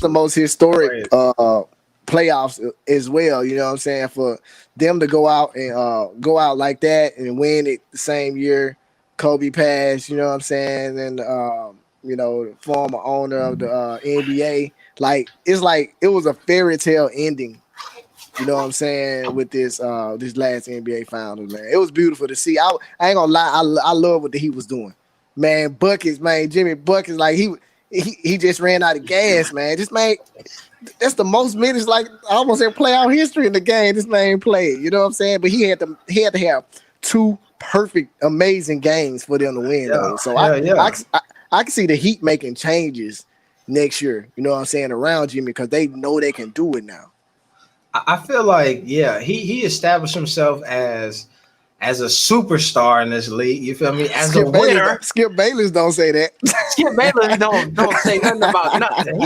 the most historic playoffs as well. You know what I'm saying? For them to go out like that and win it the same year Kobe passed. You know what I'm saying? And former owner of the NBA. Like it's like it was a fairy tale ending. You know what I'm saying with this last NBA Finals, man. It was beautiful to see. I ain't gonna lie, I love what the Heat was doing, man. Buckets, man. Jimmy Buckets, like he just ran out of gas, man. Just man, that's the most minutes like I almost in playoff history in the game. This man played. You know what I'm saying? But he had to have two perfect, amazing games for them to win, though. So I can see the Heat making changes next year. You know what I'm saying around Jimmy because they know they can do it now. I feel like, he established himself as a superstar in this league. You feel me? As a winner. Skip Bayless don't say that. Skip Bayless don't say nothing about nothing.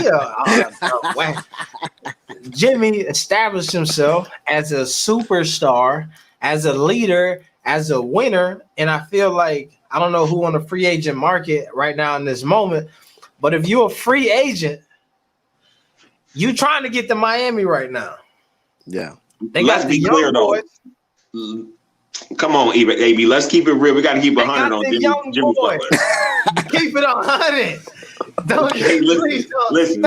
Jimmy established himself as a superstar, as a leader, as a winner. And I feel like, I don't know who on the free agent market right now in this moment, but if you're a free agent, you trying to get to Miami right now. Yeah. They got the young boys. Come on, AB. Let's keep it real. We got to keep 100 on Jimmy Butler. Keep it 100. Don't listen.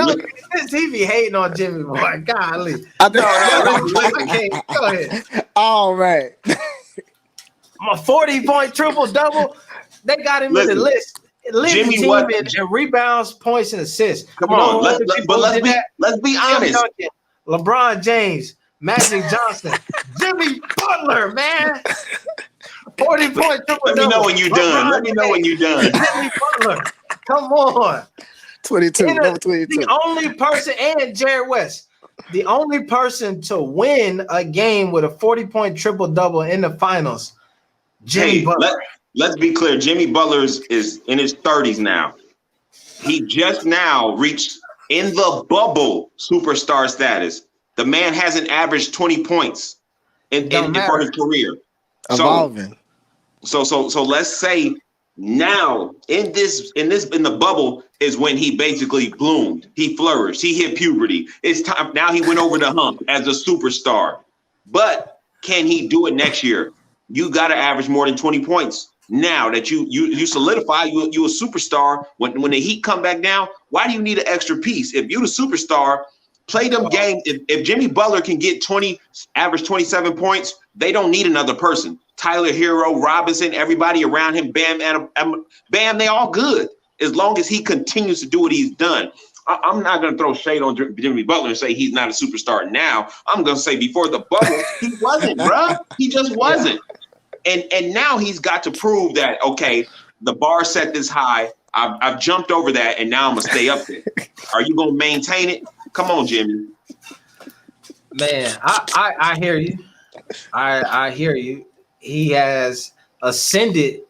He be hating on Jimmy boy. Golly. Okay. Go ahead. All right. A 40-point triple double. They got him in the list. Jimmy team in rebounds, points, and assists. Come on, let's be honest. LeBron James, Magic Johnson, Jimmy Butler, man. 40-point triple double. Let me know when you're done. Jimmy Butler. Come on. 22. Number 22. The only person, and Jared West, the only person to win a game with a 40-point triple double in the finals. Jimmy Butler. Let's be clear. Jimmy Butler is in his 30s now. He just now reached in the bubble superstar status. The man hasn't averaged 20 points for his career. Evolving. So let's say now in the bubble is when he basically bloomed. He flourished. He hit puberty. It's time now. He went over the hump as a superstar. But can he do it next year? You got to average more than 20 points. Now that you solidify, you a superstar. When the Heat come back down, why do you need an extra piece? If you the superstar, play them games. If Jimmy Butler can get average 27 points, they don't need another person. Tyler Hero, Robinson, everybody around him, Bam, they all good as long as he continues to do what he's done. I'm not going to throw shade on Jimmy Butler and say he's not a superstar now. I'm going to say before the bubble, he wasn't, bro. He just wasn't. And now he's got to prove that, okay, the bar set this high. I've jumped over that, and now I'm going to stay up there. Are you going to maintain it? Come on, Jimmy. Man, I hear you. I hear you. He has ascended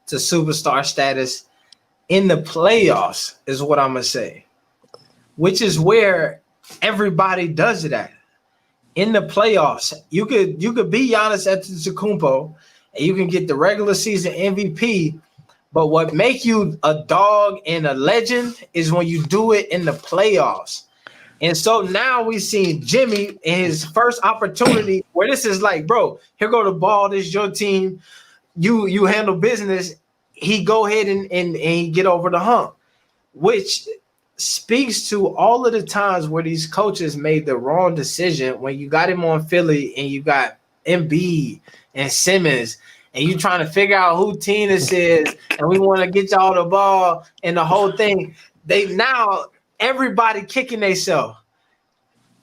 to superstar status in the playoffs is what I'm going to say, which is where everybody does it at. In the playoffs, you could be Giannis Antetokounmpo, and you can get the regular season MVP, but what make you a dog and a legend is when you do it in the playoffs. And so now we see Jimmy in his first opportunity where this is like, bro, here go the ball, this is your team, you handle business. He go ahead and he get over the hump, which speaks to all of the times where these coaches made the wrong decision when you got him on Philly and you got Embiid and Simmons and you trying to figure out who team this is and we want to get y'all the ball and the whole thing. Everybody kicking themselves.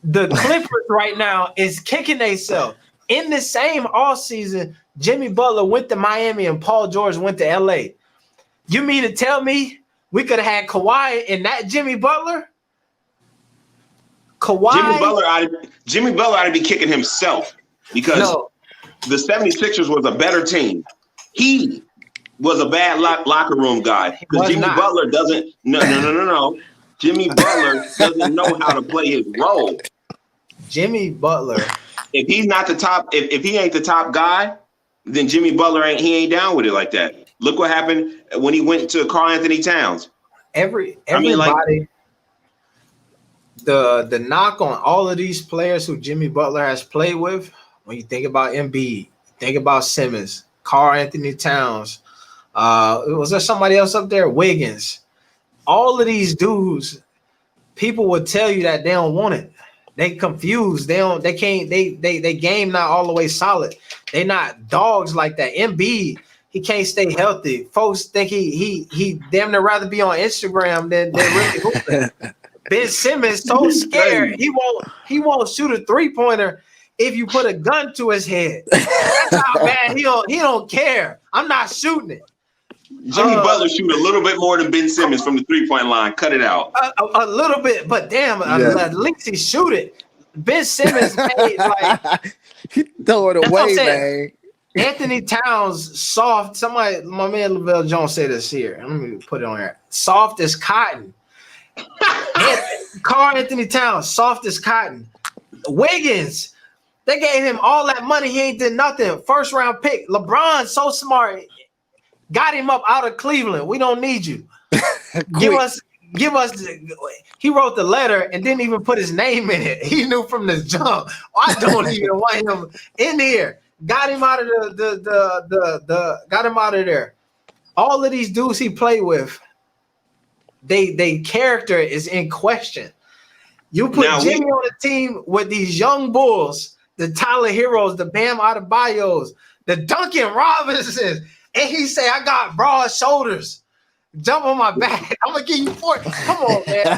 The Clippers right now is kicking themselves. In the same offseason, Jimmy Butler went to Miami and Paul George went to LA. You mean to tell me we could have had Kawhi and that Jimmy Butler? Jimmy Butler ought to be kicking himself because the 76ers was a better team. He was a bad locker room guy because Jimmy Butler doesn't. No. Jimmy Butler doesn't know how to play his role. Jimmy Butler. If he's not the top, if he ain't the top guy, then Jimmy Butler ain't down with it like that. Look what happened when he went to Karl Anthony Towns. Everybody. the knock on all of these players who Jimmy Butler has played with, when you think about Embiid, think about Simmons, Karl Anthony Towns, was there somebody else up there? Wiggins. All of these dudes, people would tell you that they don't want it. They confused. They can't, they game not all the way solid. They not dogs like that. Embiid, he can't stay healthy. Folks think he damn near rather be on Instagram than really hooping. Ben Simmons so scared he won't shoot a 3-pointer if you put a gun to his head. That's how bad he don't care. I'm not shooting it. Jimmy Butler shoot a little bit more than Ben Simmons from the 3-point line. Cut it out. A little bit, but damn, at least he shoot it. Ben Simmons made like he throw it away, man. Anthony Towns soft. Somebody, my man Lavelle Jones said this here. Let me put it on here. Soft as cotton. Karl Anthony Towns, soft as cotton. Wiggins, they gave him all that money. He ain't did nothing. First round pick. LeBron, so smart, got him up out of Cleveland. We don't need you. Give us. He wrote the letter and didn't even put his name in it. He knew from the jump. I don't even want him in here. Got him out of got him out of there. All of these dudes he played with, they character is in question. You put Jimmy on a team with these young bulls, the Tyler Heroes, the Bam Adebayos, the Duncan Robinsons, and he say, I got broad shoulders. Jump on my back. I'm gonna give you 40. Come on, man.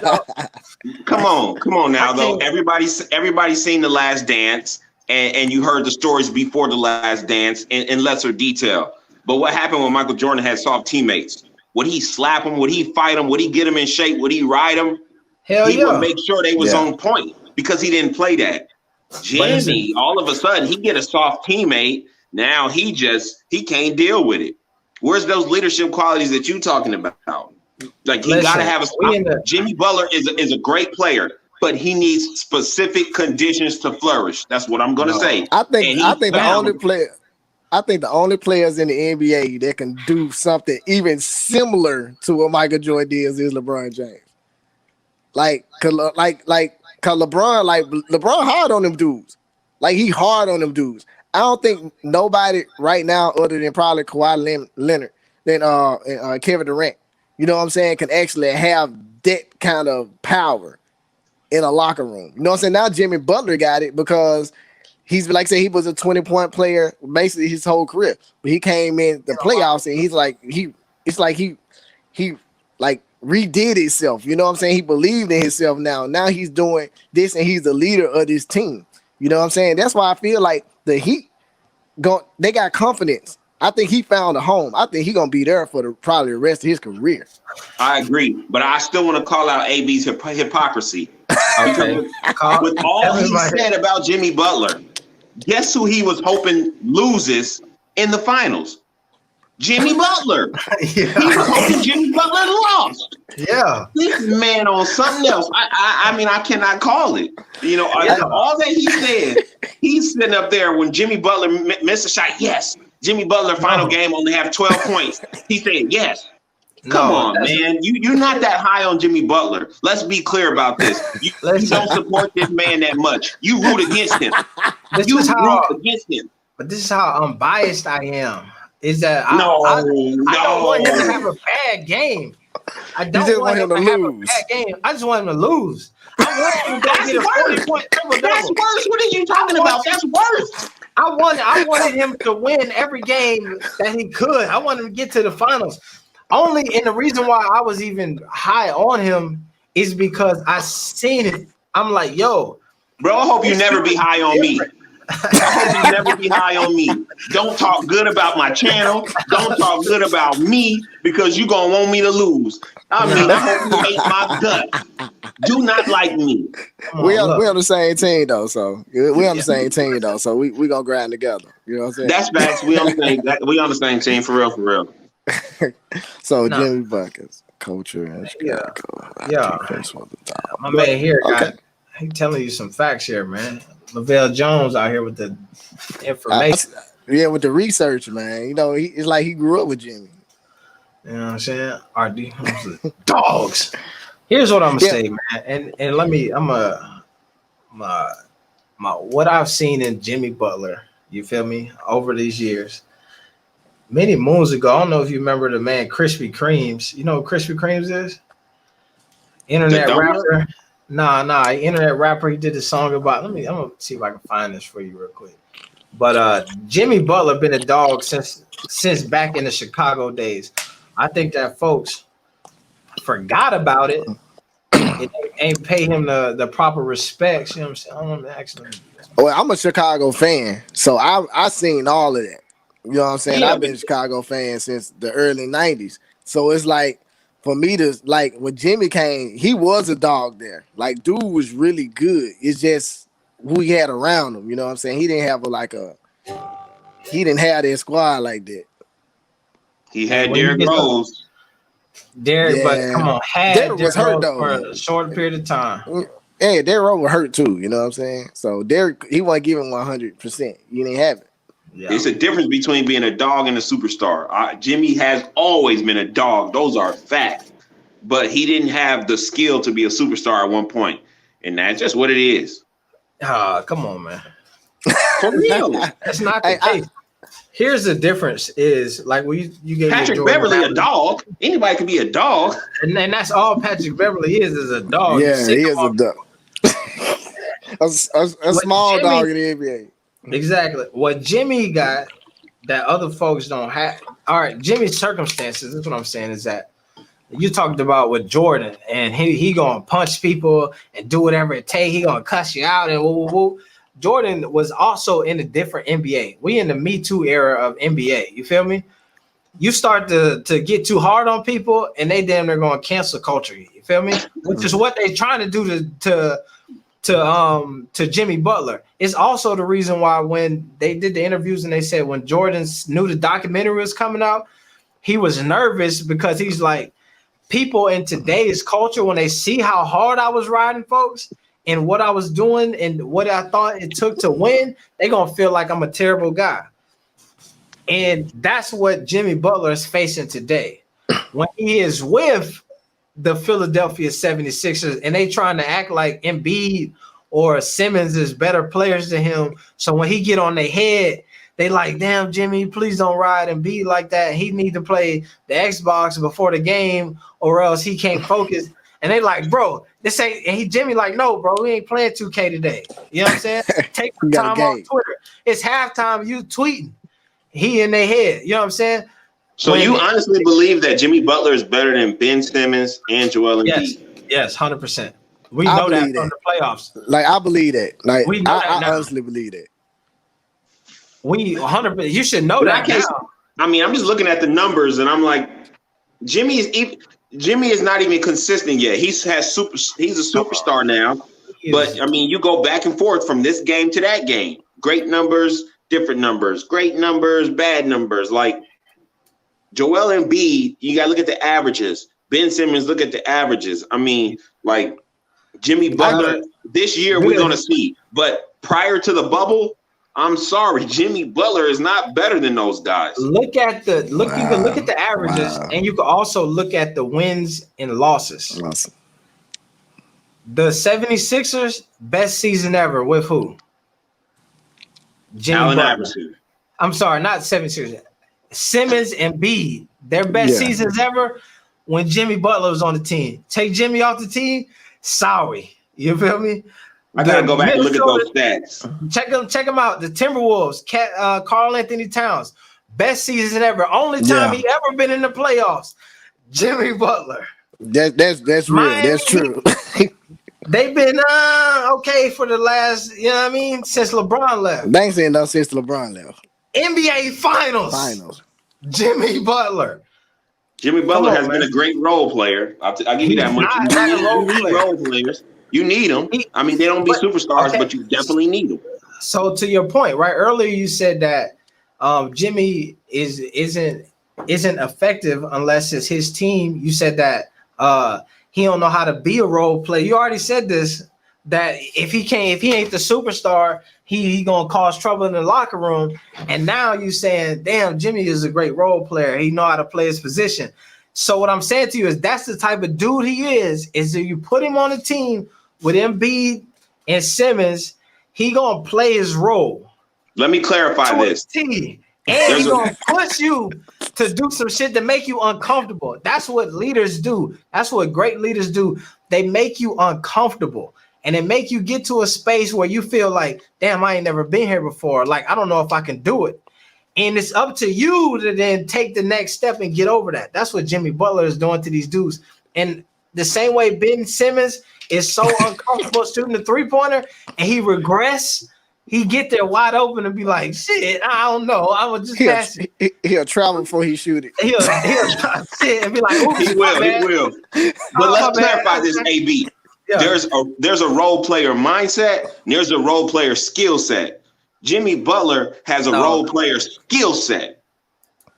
Come on now, though. Everybody's seen The Last Dance, and you heard the stories before The Last Dance in lesser detail. But what happened when Michael Jordan had soft teammates? Would he slap them? Would he fight them? Would he get them in shape? Would he ride them? He would make sure they was on point because he didn't play that. Jimmy, all of a sudden, he get a soft teammate. Now he can't deal with it. Where's those leadership qualities that you talking about? Like he got to have Jimmy Butler is a great player, but he needs specific conditions to flourish. That's what I'm gonna say. I think the only players in the NBA that can do something even similar to what Michael Jordan did is LeBron James. Cause LeBron hard on them dudes. Like he hard on them dudes. I don't think nobody right now, other than probably Kawhi Leonard, and Kevin Durant, you know what I'm saying, can actually have that kind of power in a locker room. You know what I'm saying? Now Jimmy Butler got it because he's like say he was a 20-point player basically his whole career. But he came in the playoffs and he redid himself. You know what I'm saying? He believed in himself now. Now he's doing this and he's the leader of this team. You know what I'm saying? That's why I feel like the Heat they got confidence. I think he found a home. I think he's gonna be there for probably the rest of his career. I agree, but I still want to call out AB's hypocrisy. Okay. With all he said about Jimmy Butler, guess who he was hoping loses in the finals? Jimmy Butler. He was hoping Jimmy Butler lost. Yeah. This man on something else. I mean, I cannot call it. You know, all that he said, he's sitting up there when Jimmy Butler missed a shot. Yes. Jimmy Butler final game only have 12 points. He said yes. Come on, man. You're not that high on Jimmy Butler. Let's be clear about this. You don't support this man that much. You root against him. Root against him. But this is how unbiased I am. Is that I don't want him to have a bad game. I don't want him to have a bad game. I just want him to lose. I want him to get a 40-point triple-double. That's worse. What are you talking about? That's worse. I wanted him to win every game that he could. I wanted him to get to the finals. And the reason why I was even high on him is because I seen it. I'm like, yo. Bro, I hope you never be high on me. I hope you never be high on me. Don't talk good about my channel. Don't talk good about me because you're going to want me to lose. I mean, I hope you hate my gut. Do not like me. We on the same team, though. So we on the same team, though. So we going to grind together. You know what I'm saying? That's facts. We on the same team for real. So Jimmy Buckets, culture and Chicago. Yeah. My man here, he telling you some facts here, man. Lavelle Jones out here with the information. With the research, man. You know, it's like he grew up with Jimmy. You know what I'm saying? RD dogs. Here's what I'm gonna Yeah. say, man, and let me. My what I've seen in Jimmy Butler. You feel me? Over these years, many moons ago. I don't know if you remember the man Krispy Kremes. You know who Krispy Kremes is? Internet donut? rapper. Nah, internet rapper. He did a song about. I'm gonna see if I can find this for you real quick. But Jimmy Butler been a dog since back in the Chicago days. I think that folks forgot about it. It ain't pay him the proper respects. You know what I'm saying? I don't know, actually. Well, I'm a Chicago fan, so I seen all of that. You know what I'm saying? Yeah, I've been a Chicago fan since the early '90s. So it's like for me to like when Jimmy came, he was a dog there. Like dude was really good. It's just who he had around him. You know what I'm saying? He didn't have he didn't have that squad like that. he had When you Derrick get Rose. Derrick, but Yeah. come on, had Derrick was Derrick hurt Rose for though. a short period of time. Yeah, Derrick Rose was hurt too. You know what I'm saying? So Derrick, he wasn't giving 100%. You didn't have it. Yeah. It's a difference between being a dog and a superstar. Jimmy has always been a dog. Those are facts. But he didn't have the skill to be a superstar at one point. And that's just what it is. Come on, man. For real. That's not the case. Here's the difference: is like when you gave Patrick Beverly a dog. Anybody can be a dog. and that's all Patrick Beverly is a dog. Yeah, he is a dog. a small Jimmy, dog in the NBA. Exactly. What Jimmy got that other folks don't have. All right, Jimmy's circumstances. That's what I'm saying is that you talked about with Jordan, and he gonna punch people and do whatever it takes. He gonna cuss you out and woo woo woo. Jordan was also in a different NBA. We in the Me Too era of NBA. You feel me? You start to get too hard on people, and they damn near going to cancel culture. You feel me? Which is what they trying to do to Jimmy Butler. It's also the reason why when they did the interviews and they said when Jordan knew the documentary was coming out, he was nervous because he's like, people in today's culture, when they see how hard I was riding folks, and what I was doing and what I thought it took to win, they're going to feel like I'm a terrible guy. And that's what Jimmy Butler is facing today. When he is with the Philadelphia 76ers and they trying to act like Embiid or Simmons is better players than him. So when he get on their head, they like, damn, Jimmy, please don't ride Embiid like that. He need to play the Xbox before the game or else he can't focus. And they like, bro, this ain't. And Jimmy like, no, bro, we ain't playing 2K today. You know what I'm saying? Take some time off Twitter. It's halftime. You tweeting. He in their head. You know what I'm saying? So you honestly believe that Jimmy Butler is better than Ben Simmons and Joel Embiid? Yes, 100%. We know that from the playoffs. Like I believe that. Like we know I honestly believe that. We 100%. You should know that now. I mean, I'm just looking at the numbers, and I'm like, Jimmy is not even consistent yet. He's a superstar now, but I mean, you go back and forth from this game to that game. Great numbers, different numbers, great numbers, bad numbers. Like Joel Embiid, you got to look at the averages. Ben Simmons, look at the averages. I mean, like Jimmy Butler, this year we're going to see. But prior to the bubble, I'm sorry, Jimmy Butler is not better than those guys. You can look at the averages, and you can also look at the wins and losses. Awesome. The 76ers, best season ever with who? Jimmy Butler. I'm sorry, not 76ers. Simmons and Embiid, their best seasons ever when Jimmy Butler was on the team. Take Jimmy off the team, sorry. You feel me? I gotta go back and look at those stats. Check them out. The Timberwolves, Karl Anthony Towns, best season ever. Only time he ever been in the playoffs. Jimmy Butler. That's real. Miami, that's true. They've been okay for the last, you know what I mean, since LeBron left. They ain't saying nothing since LeBron left. NBA Finals. Jimmy Butler. Jimmy Butler has been a great role player. I'll give you that much. You need role players. You need them. I mean, they don't be superstars, but you definitely need them. So to your point, right? Earlier you said that Jimmy isn't effective unless it's his team. You said that he don't know how to be a role player. You already said this, that if he ain't the superstar, he gonna cause trouble in the locker room. And now you saying, damn, Jimmy is a great role player. He know how to play his position. So what I'm saying to you is that's the type of dude he is if you put him on a team with Embiid and Simmons, he gonna play his role. Let me clarify this. And he's gonna push you to do some shit to make you uncomfortable. That's what leaders do. That's what great leaders do. They make you uncomfortable. And it make you get to a space where you feel like, damn, I ain't never been here before. Like, I don't know if I can do it. And it's up to you to then take the next step and get over that. That's what Jimmy Butler is doing to these dudes. And the same way Ben Simmons is so uncomfortable shooting the three-pointer and he regress, he get there wide open and be like, shit, I don't know. I was just passing. He'll travel before he shoot it. He'll shit and be like, oops, he will. But let's clarify this, AB. Yeah. There's a role player mindset, and there's a role player skill set. Jimmy Butler has a role player skill set.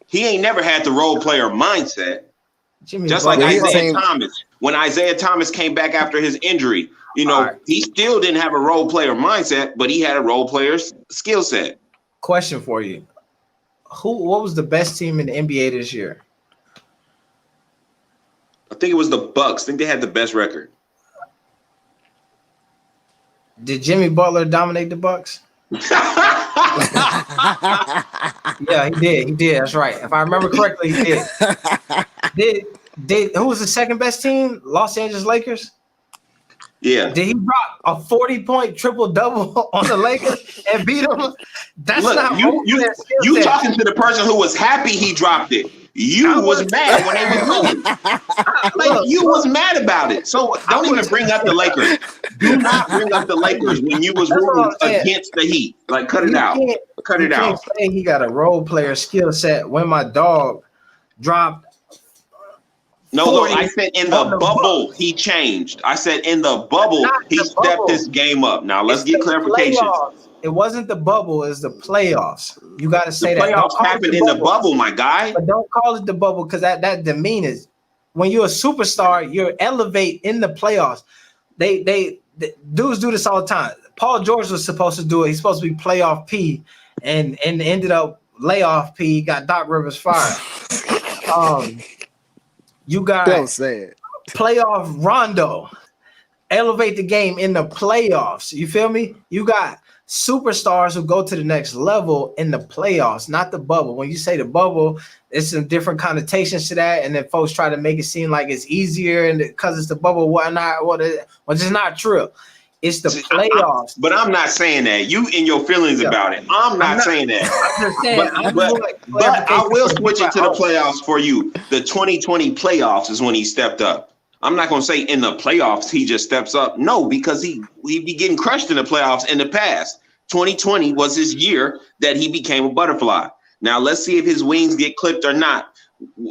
He ain't never had the role player mindset. Just like Isaiah Thomas. When Isaiah Thomas came back after his injury, he still didn't have a role player mindset, but he had a role player skill set. Question for you. What was the best team in the NBA this year? I think it was the Bucks. I think they had the best record. Did Jimmy Butler dominate the Bucks? Yeah, he did. He did. That's right. If I remember correctly, he did. Who was the second best team? Los Angeles Lakers? Yeah. Did he drop a 40-point triple-double on the Lakers and beat them? That's not you talking to the person who was happy he dropped it. You was mad when they were losing. You was mad about it. So don't even bring up the Lakers. Do not bring up the Lakers when you was rooting against the Heat. Like, cut it out. Cut it out. Say he got a role player skill set when my dog dropped. No, I said in the bubble he changed. I said in the bubble he stepped his game up. Now let's get clarification. It wasn't the bubble, it's the playoffs. You got to say that. Playoffs happened in the bubble, my guy. But don't call it the bubble because that demeans. When you're a superstar, you elevate in the playoffs. They dudes do this all the time. Paul George was supposed to do it. He's supposed to be playoff P, and ended up layoff P. Got Doc Rivers fired. You got playoff Rondo. Elevate the game in the playoffs. You feel me? You got superstars who go to the next level in the playoffs, not the bubble. When you say the bubble, it's some different connotations to that, and then folks try to make it seem like it's easier and because it's the bubble, whatnot, which is not true. It's the playoffs. But I'm not saying that. You in your feelings about it. I'm not saying that. I'm just saying. But I will switch it to the playoffs for you. The 2020 playoffs is when he stepped up. I'm not going to say in the playoffs he just steps up. No, because he be getting crushed in the playoffs in the past. 2020 was his year that he became a butterfly. Now let's see if his wings get clipped or not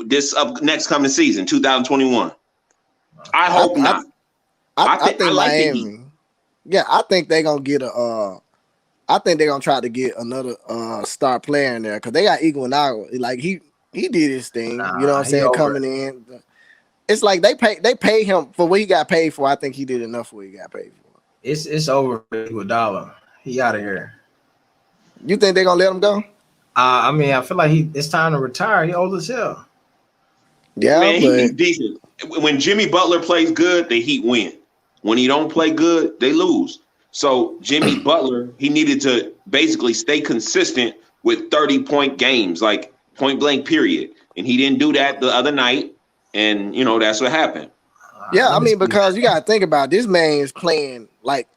this next coming season, 2021. I hope not. I think Miami. Yeah, I think they're gonna get I think they're gonna try to get another star player in there because they got Iguodala. Like he did his thing. You know what I'm saying? Coming in, it's like they pay him for what he got paid for. I think he did enough for what he got paid for. It's over for Iguodala. He out of here. You think they're gonna let him go? I mean, I feel like it's time to retire. He old as hell. Yeah, man, he's decent. When Jimmy Butler plays good, the Heat win. When he don't play good, they lose. So Jimmy Butler, he needed to basically stay consistent with 30-point games, like point blank period. And he didn't do that the other night. And, that's what happened. Yeah, I mean, because you got to think about it, this man is playing like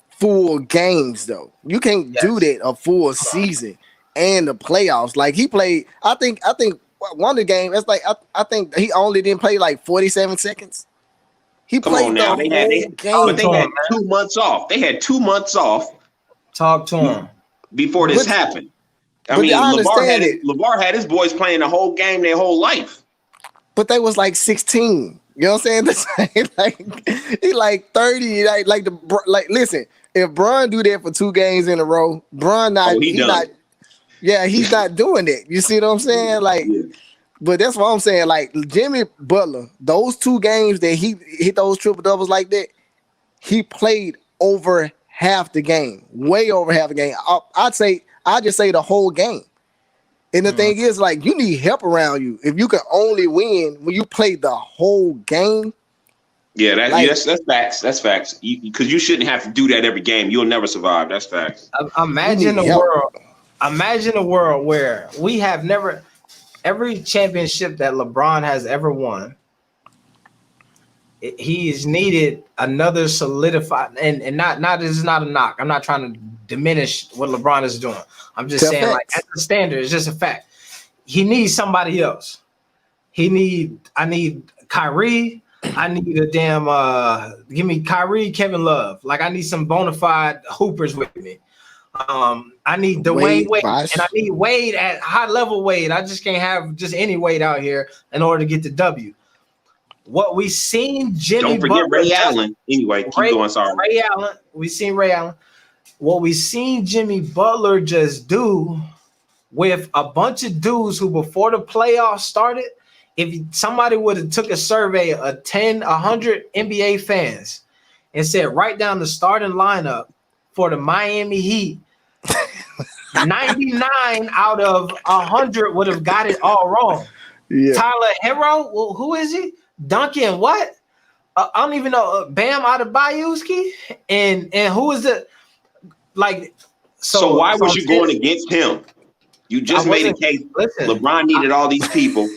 full games, though. You can't do that a full season and the playoffs. Like he played, I think one of the games, it's like, I think he only didn't play like 47 seconds. He played the whole game. But they had 2 months off. They had 2 months off. Talk to him. Before this happened. I mean, LeVar had his boys playing the whole game their whole life. But they was like 16. You know what I'm saying? Like he like 30. Like listen, if Bron do that for 2 games in a row, Bron he's not doing it. You see what I'm saying? Like, but that's what I'm saying. Like Jimmy Butler, those 2 games that he hit those triple doubles like that, he played over half the game, way over half the game. I'd just say the whole game. And the thing is, like, you need help around you. If you can only win when you play the whole game. Yeah, that's facts. That's facts. Because you shouldn't have to do that every game. You'll never survive. That's facts. Imagine a world. Imagine a world where we have never every championship that LeBron has ever won. He is needed another solidified and not this is not a knock. I'm not trying to diminish what LeBron is doing. I'm just saying, like, as a standard, it's just a fact. He needs somebody else. I need Kyrie. I need a damn give me Kyrie, Kevin Love. Like, I need some bona fide hoopers with me. I need Dwayne Wade, and I need Wade at high level Wade. I just can't have just any Wade out here in order to get the W. What we seen Jimmy Don't forget Butler, Ray Allen. Anyway, keep going. Sorry. Ray Allen. We seen Ray Allen. What we seen Jimmy Butler just do with a bunch of dudes who before the playoffs started, if somebody would have took a survey of 100 NBA fans and said, write down the starting lineup for the Miami Heat, 99 out of 100 would have got it all wrong. Yeah. Tyler Hero, well, who is he? Duncan, what? I don't even know. Bam Adebayoski, and who is it? Like, so why was you going against him? You just made a case. Listen, LeBron needed all these people,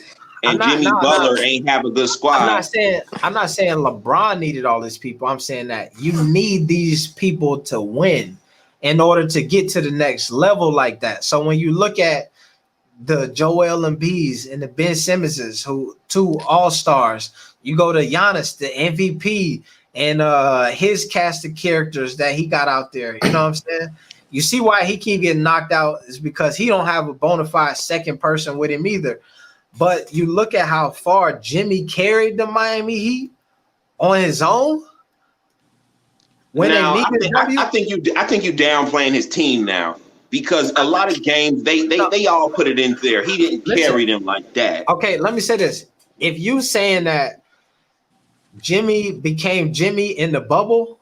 and Jimmy Butler ain't have a good squad. I'm not saying LeBron needed all these people. I'm saying that you need these people to win in order to get to the next level like that. So when you look at the Joel Embiids and the Ben Simmonses, who 2 all-stars, you go to Giannis, the MVP, and his cast of characters that he got out there. You know what I'm saying? You see why he keep getting knocked out is because he don't have a bona fide second person with him either. But you look at how far Jimmy carried the Miami Heat on his own. I think you downplaying his team now, because a lot of games they all put it in there. He didn't carry them like that. Okay, let me say this: if you saying that Jimmy became Jimmy in the bubble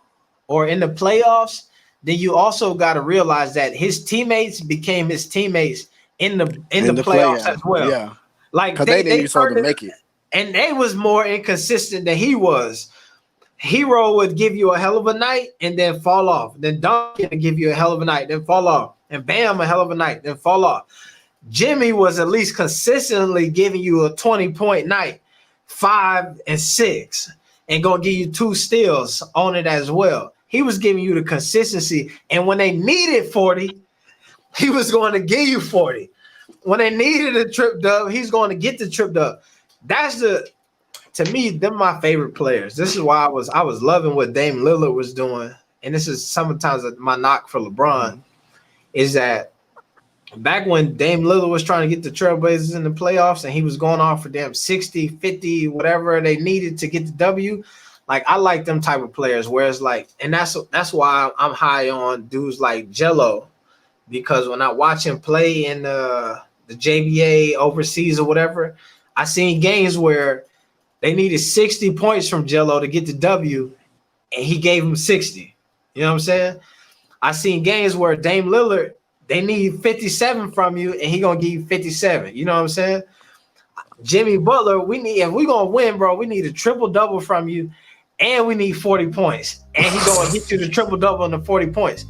or in the playoffs, then you also got to realize that his teammates became his teammates in the playoffs as well. Yeah, like they didn't even make it, and they was more inconsistent than he was. Hero would give you a hell of a night and then fall off. Then Duncan would give you a hell of a night, then fall off. And Bam, a hell of a night, then fall off. Jimmy was at least consistently giving you a 20-point night, 5 and 6, and gonna give you 2 steals on it as well. He was giving you the consistency, and when they needed 40, he was going to give you 40. When they needed a trip dub, he's going to get the trip dub. To me, they're my favorite players. This is why I was loving what Dame Lillard was doing, and this is sometimes my knock for LeBron, is that back when Dame Lillard was trying to get the Trailblazers in the playoffs and he was going off for damn 60, 50, whatever they needed to get the W, like, I like them type of players where it's like, and that's why I'm high on dudes like Jello, because when I watch him play in the JBA overseas or whatever, I seen games where they needed 60 points from Jello to get the W, and he gave them 60. You know what I'm saying? I seen games where Dame Lillard, they need 57 from you, and he gonna give you 57. You know what I'm saying? Jimmy Butler, if we gonna win, bro, we need a triple-double from you, and we need 40 points. And he gonna hit you the triple-double and the 40 points.